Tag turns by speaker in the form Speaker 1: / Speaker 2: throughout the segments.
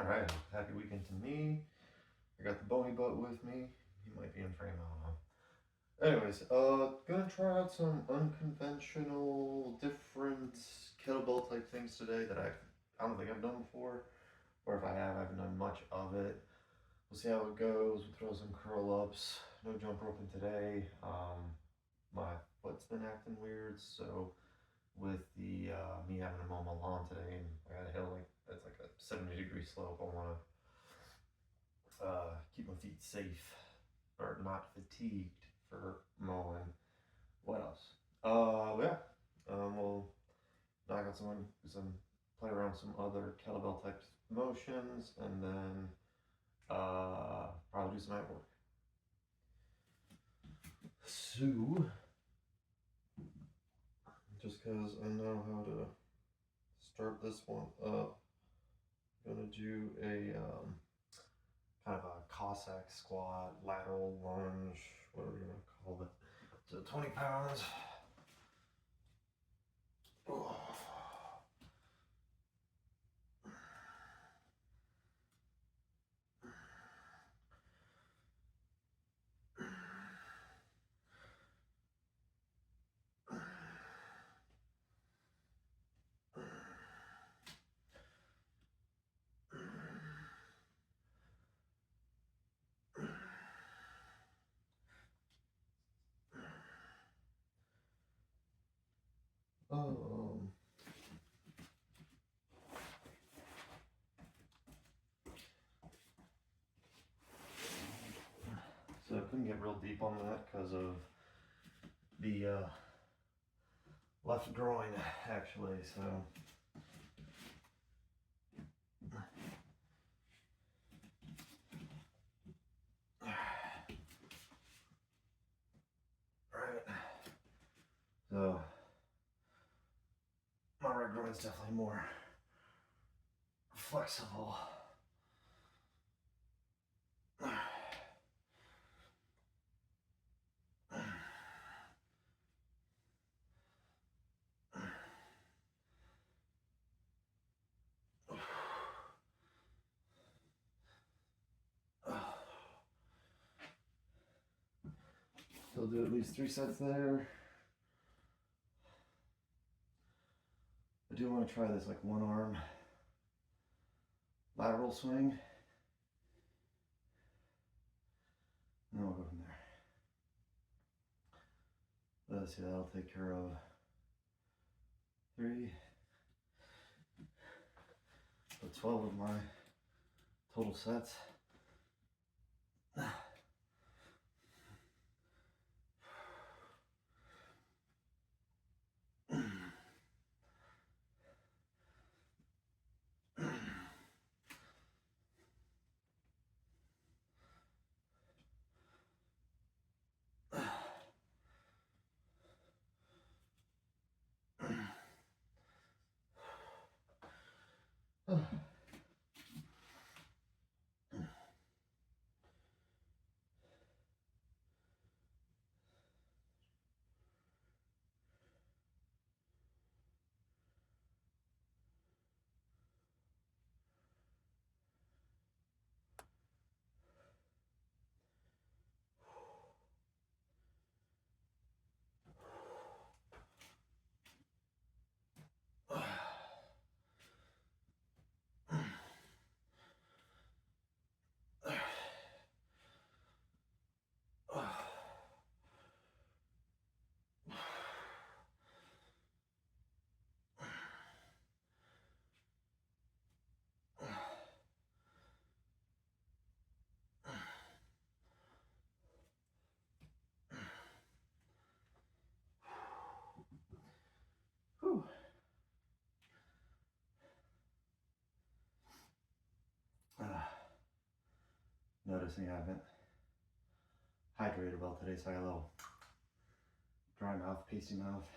Speaker 1: Alright, happy weekend to me. I got the bony butt with me. He might be in frame, I don't know. Anyways, gonna try out some unconventional, different kettlebell type things today that I don't think I've done before. Or if I haven't done much of it. We'll see how it goes. We'll throw some curl ups. No jump roping today. My foot's been acting weird, so with the me having to mow my lawn today, and I got a hill like that's like a 70-degree slope. I want to keep my feet safe or not fatigued for mowing. What else? Yeah. We'll knock out some play around some other kettlebell type motions, and then probably do some at work. So, just because I know how to start this one up, I'm gonna do a kind of a Cossack squat, lateral lunge, whatever you want to call it. So 20 pounds. Oh. Um, so I couldn't get real deep on that because of the left groin, actually. So. Right. So my right groin's definitely more flexible. So I'll do at least 3 sets there. I do want to try this like one arm lateral swing. And then we'll go from there. Let's see, that'll take care of 3. So 12 of my total sets. Whew. Noticing I haven't hydrated well today, so I got a little dry mouth, pasty mouth.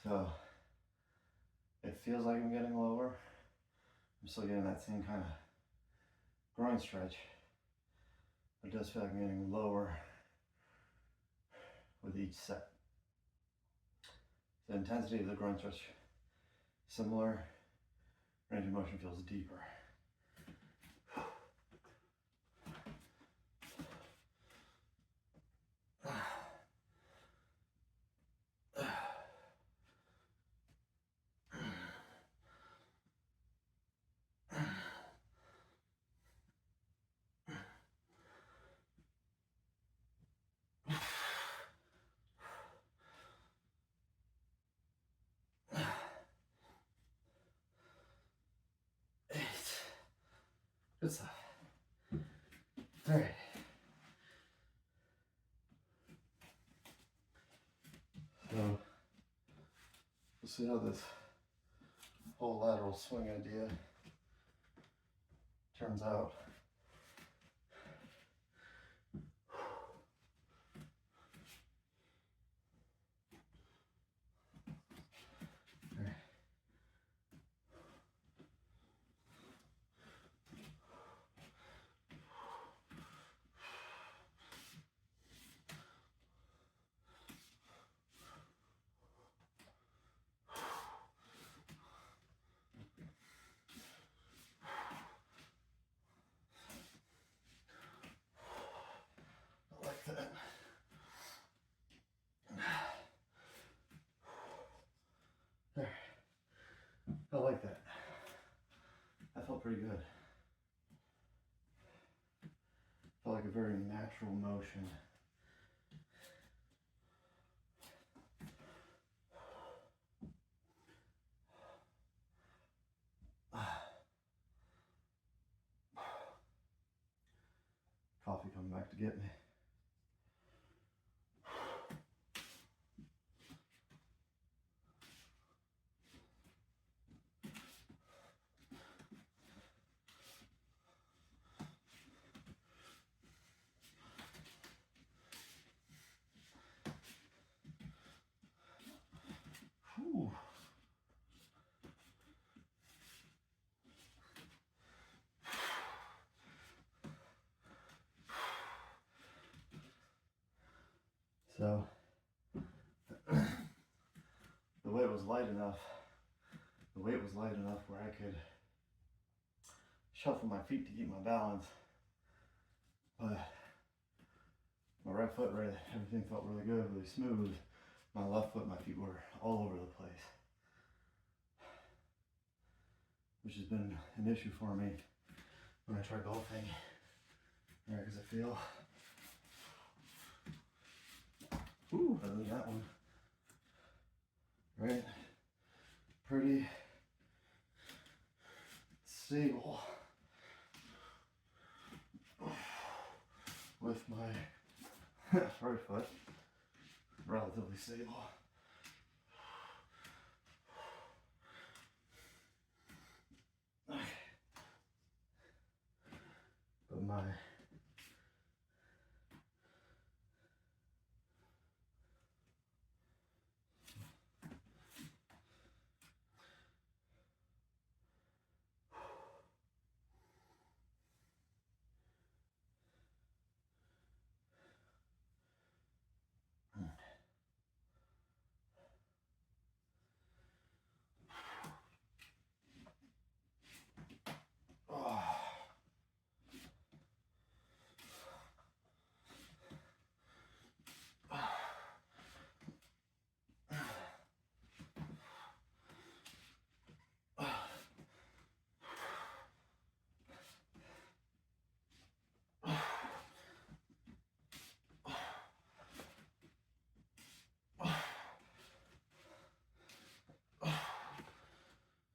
Speaker 1: So it feels like I'm getting lower. I'm still getting that same kind of groin stretch. It does feel like I'm getting lower with each set. The intensity of the groin stretch similar, range of motion feels deeper. Good stuff. All right. So we'll see how this whole lateral swing idea turns out. I like that. There. I like that. That felt pretty good. Felt like a very natural motion. Coffee coming back to get me. Whew. So the weight was light enough. The weight was light enough where I could shuffle my feet to keep my balance. But my right foot, right, everything felt really good, really smooth. My left foot, my feet were all over the place, which has been an issue for me when I try golfing. All right, because I feel, ooh, other than that one, right, pretty stable with my right foot, relatively stable. Okay. But my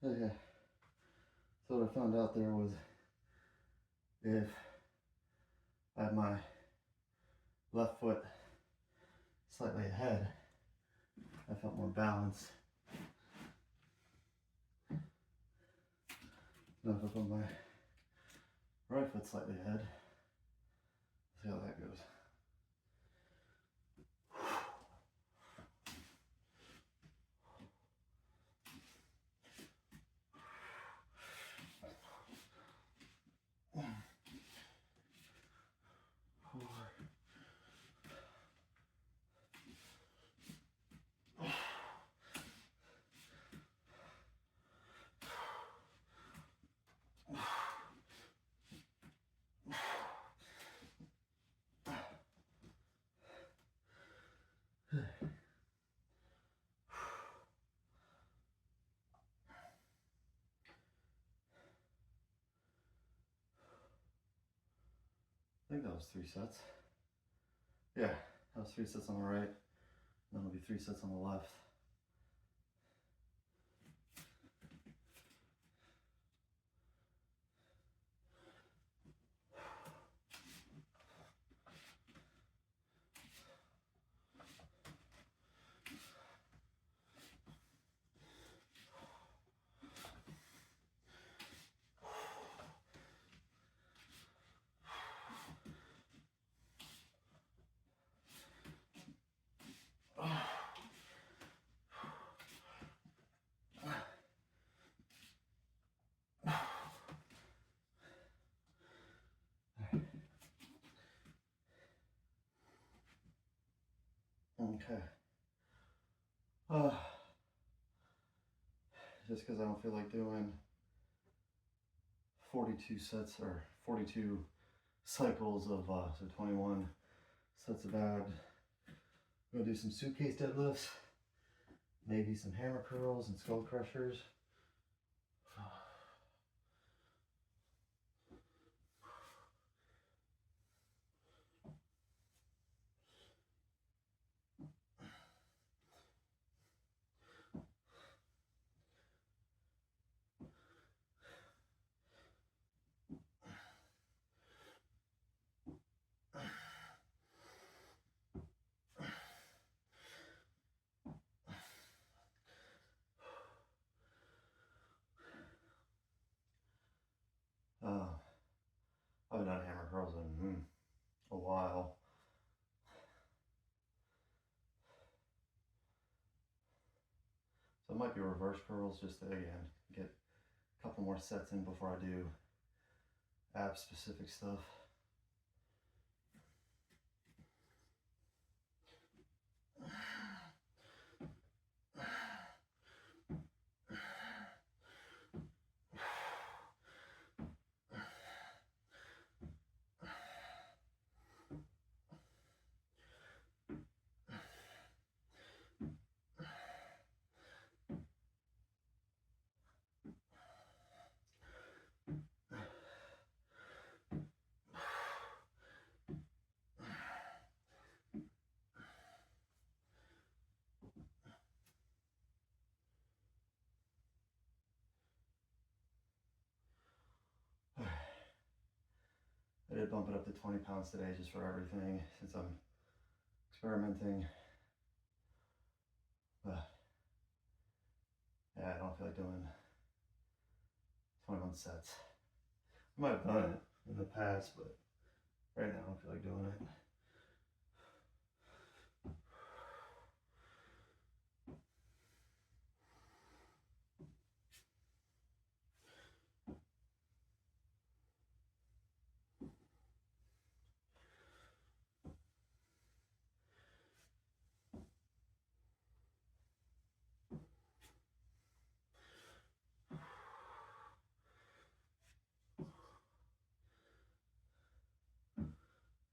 Speaker 1: okay. So what I found out there was if I had my left foot slightly ahead, I felt more balance. Now if I put my right foot slightly ahead, see how that goes.
Speaker 2: think that was 3 sets. Yeah, that was 3 sets on the right. Then it'll be 3 sets on the left. Okay. Just because I don't feel like doing 42 sets or 42 cycles of so 21 sets of abs. I'm gonna do some suitcase deadlifts, maybe some hammer curls and skull crushers. I haven't done hammer curls in a while. So it might be reverse curls just to, again, get a couple more sets in before I do ab specific stuff. I did bump it up to 20 pounds today just for everything since I'm experimenting. But yeah, I don't feel like doing 21 sets. I might have done it in the past, but right now I don't feel like doing it.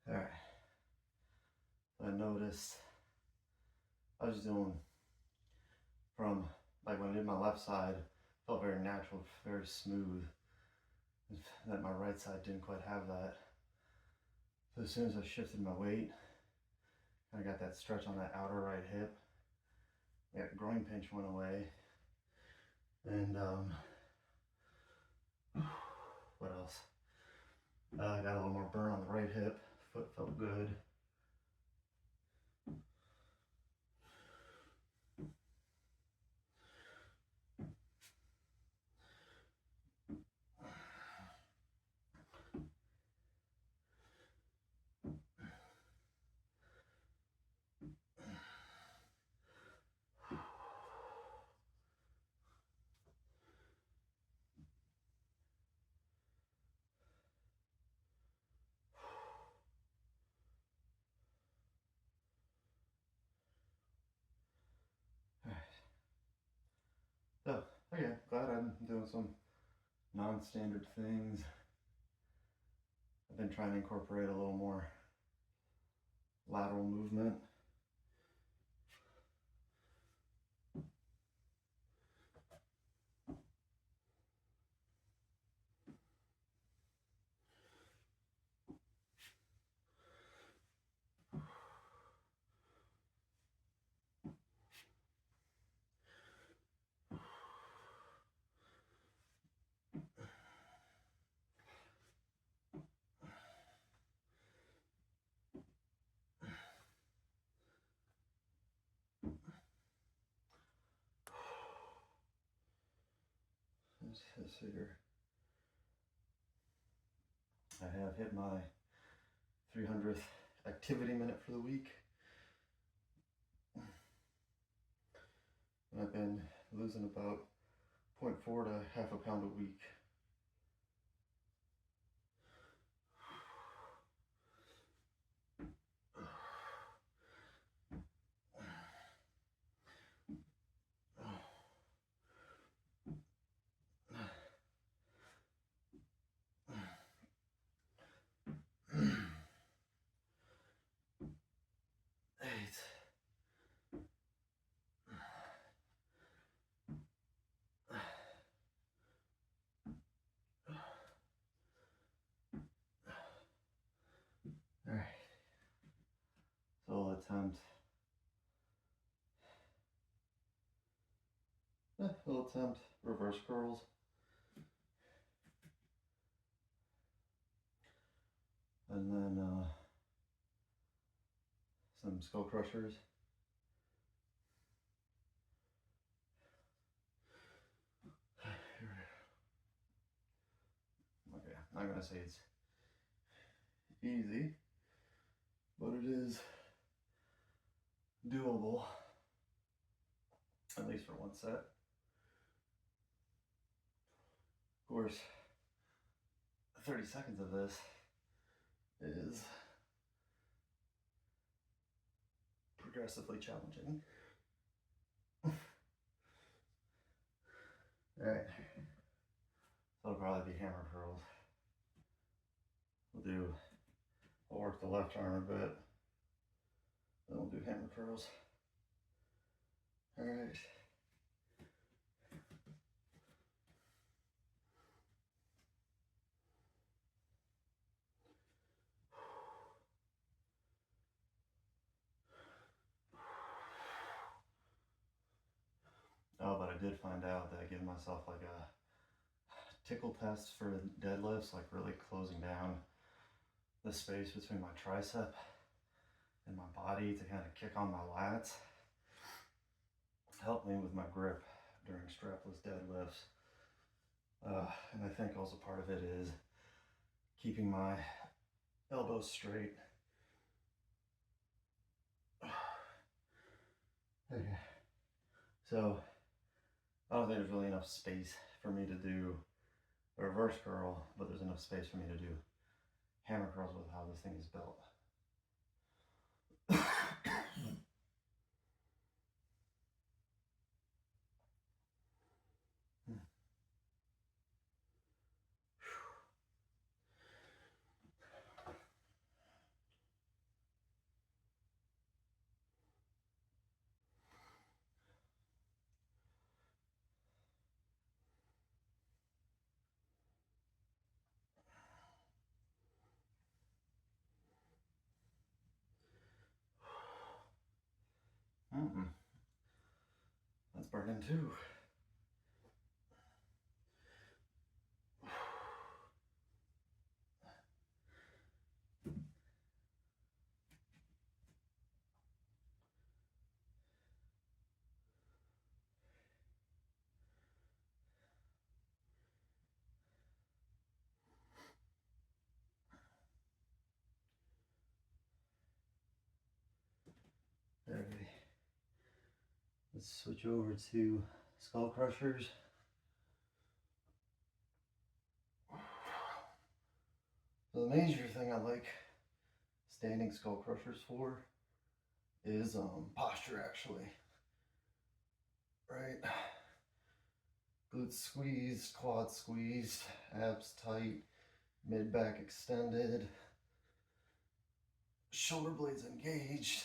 Speaker 2: Alright. I noticed I was doing from like when I did my left side, felt very natural, very smooth. That my right side didn't quite have that. So as soon as I shifted my weight, I got that stretch on that outer right hip. That groin pinch went away. And what else? I got a little more burn on the right hip. Foot felt good. So, again, glad I'm doing some non-standard things. I've been trying to incorporate a little more lateral movement. this here? I have hit my 300th activity minute for the week. And I've been losing about 0.4 to half a pound a week. Alright. So I'll attempt. I'll attempt reverse curls. And then some skull crushers. Okay, I'm not gonna say it's easy, but it is doable, at least for one set. Of course, 30 seconds of this is progressively challenging. Alright, so it'll probably be hammer curls. We'll work the left arm a bit, then we'll do hammer curls. Alright. Oh, but I did find out that I give myself like a tickle test for deadlifts, like really closing down the space between my tricep and my body to kind of kick on my lats. Helped me with my grip during strapless deadlifts. And I think also part of it is keeping my elbows straight. Okay. So I don't think there's really enough space for me to do a reverse curl, but there's enough space for me to do hammer curls with how this thing is built. That's burning too. Alright, let's switch over to skull crushers. So the major thing I like standing skull crushers for is posture, actually. Right? Glutes squeezed, quads squeezed, abs tight, mid back extended, shoulder blades engaged.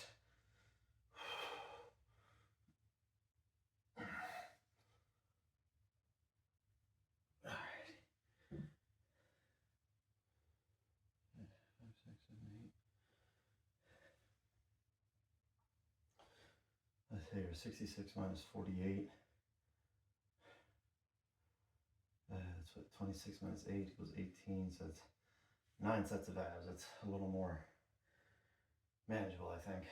Speaker 2: Let's see here, 66 minus 48. That's what 26 minus 8 equals 18, so it's 9 sets of abs. It's a little more manageable, I think.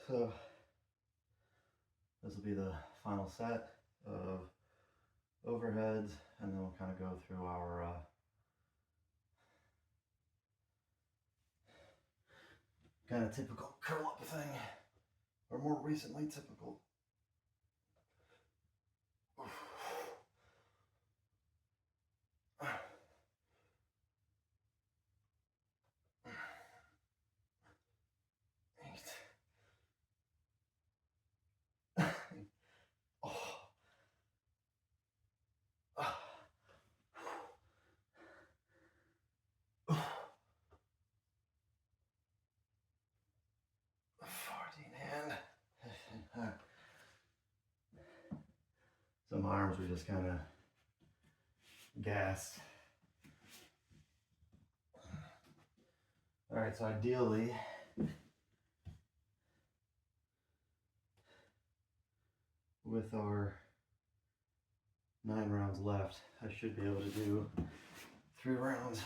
Speaker 2: So this will be the final set of overheads, and then we'll kind of go through our kind of typical curl up thing, or more recently typical. So my arms were just kind of gassed. All right, so ideally, with our 9 rounds left, I should be able to do 3 rounds.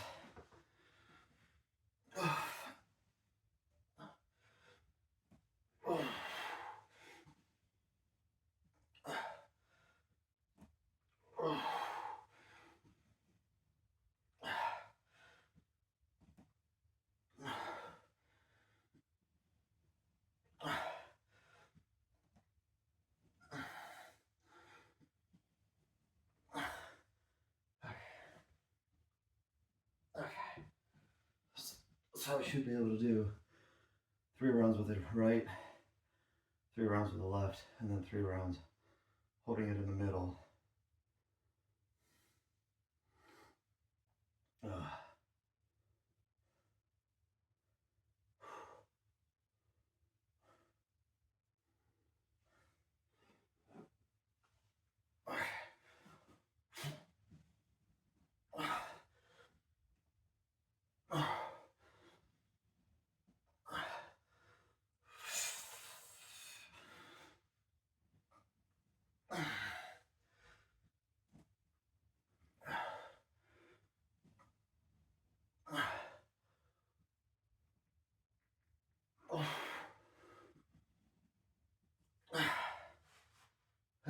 Speaker 2: So I should be able to do 3 rounds with the right, 3 rounds with the left, and then 3 rounds holding it in the middle.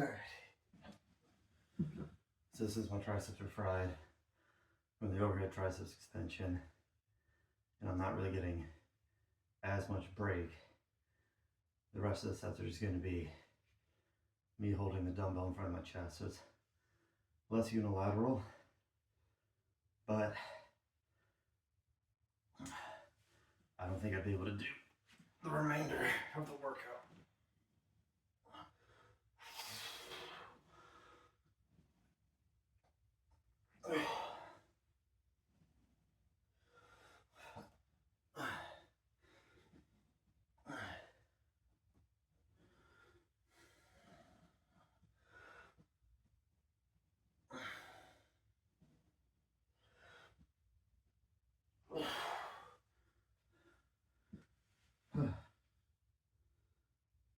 Speaker 2: Alright. So this is my triceps are fried from the overhead triceps extension, and I'm not really getting as much break. The rest of the sets are just going to be me holding the dumbbell in front of my chest, so it's less unilateral, but I don't think I'd be able to do the remainder of the workout.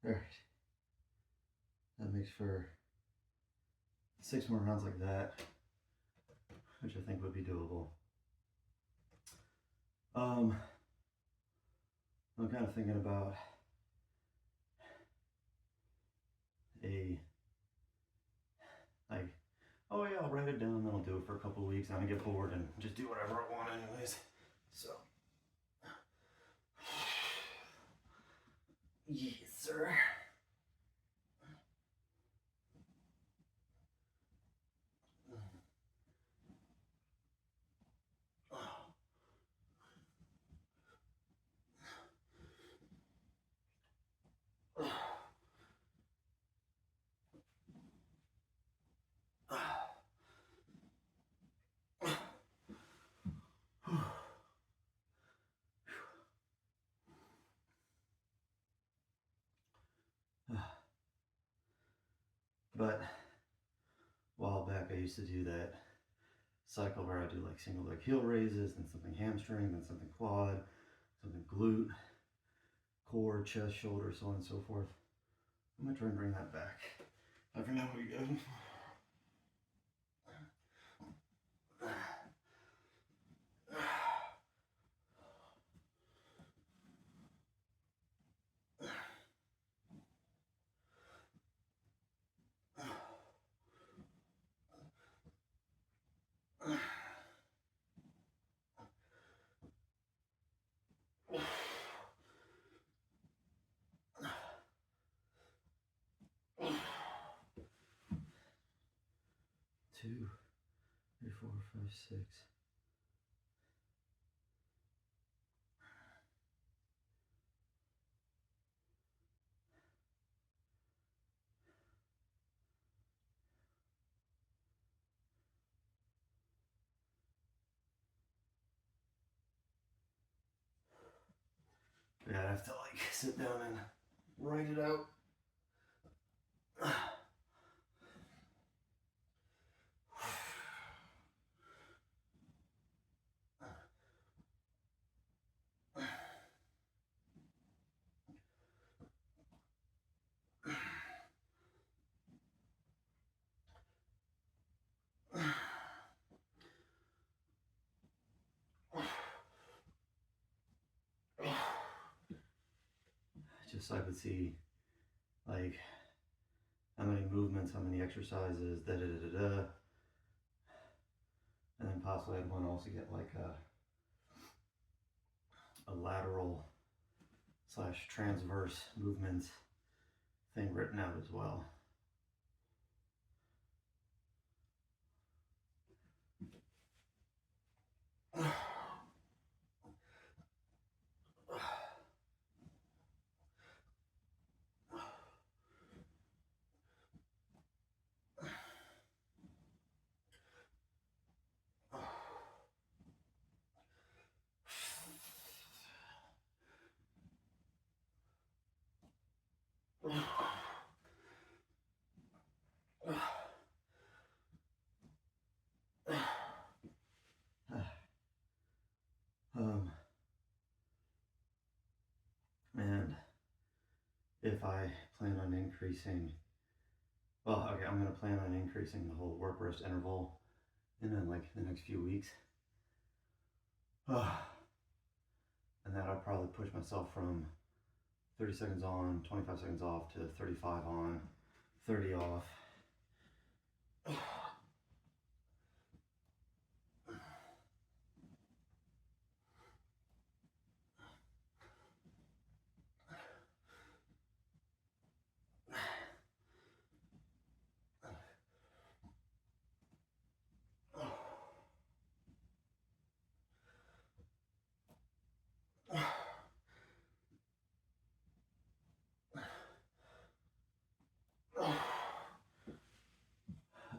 Speaker 2: Alright. That makes for 6 more rounds like that, which I think would be doable. I'm kind of thinking about oh yeah, I'll write it down and then I'll do it for a couple of weeks and I get bored and just do whatever I want anyways. So, yes, sir. But a while back I used to do that cycle where I do like single leg heel raises, then something hamstring, then something quad, something glute, core, chest, shoulder, so on and so forth. I'm gonna try and bring that back. But for now we go. 2, 3, 4, 5, 6. Yeah, I have to like sit down and write it out. Just so I could see like how many movements, how many exercises, da da da da da. And then possibly I'd want to also get like a lateral / transverse movements thing written out as well. And if I plan on increasing, well, okay, I'm going to plan on increasing the whole work rest interval in like the next few weeks. And that I'll probably push myself from 30 seconds on, 25 seconds off to 35 on, 30 off.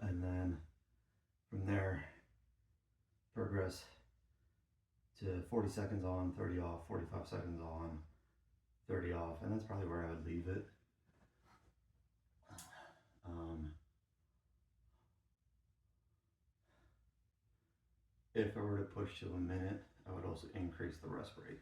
Speaker 2: And then from there, progress to 40 seconds on, 30 off, 45 seconds on, 30 off, and that's probably where I would leave it. If I were to push to a minute, I would also increase the rest break.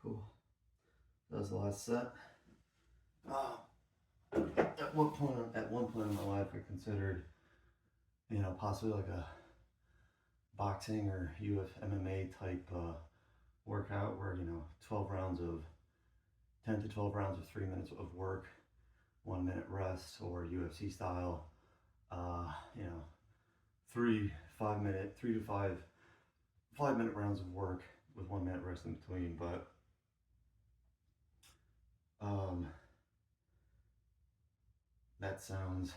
Speaker 2: Cool. That was the last set. At one point in my life, I considered, possibly like a boxing or MMA type workout where 10 to 12 rounds of 3 minutes of work, 1 minute rest, or UFC style. 3 to 5 minute rounds of work with 1 minute rest in between. But that sounds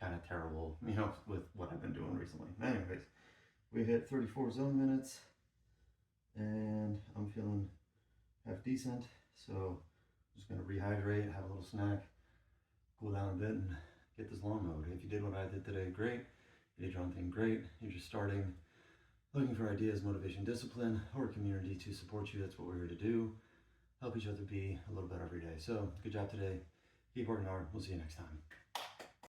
Speaker 2: kind of terrible, with what I've been doing recently. Anyways, we hit 34 zone minutes, and I'm feeling half decent. So I'm just gonna rehydrate, have a little snack, cool down a bit, and get this lawn mowed. If you did what I did today, great. You did your own thing, great. You're just starting, looking for ideas, motivation, discipline, or a community to support you. That's what we're here to do. Help each other be a little better every day. So good job today. Keep working hard. We'll see you next time.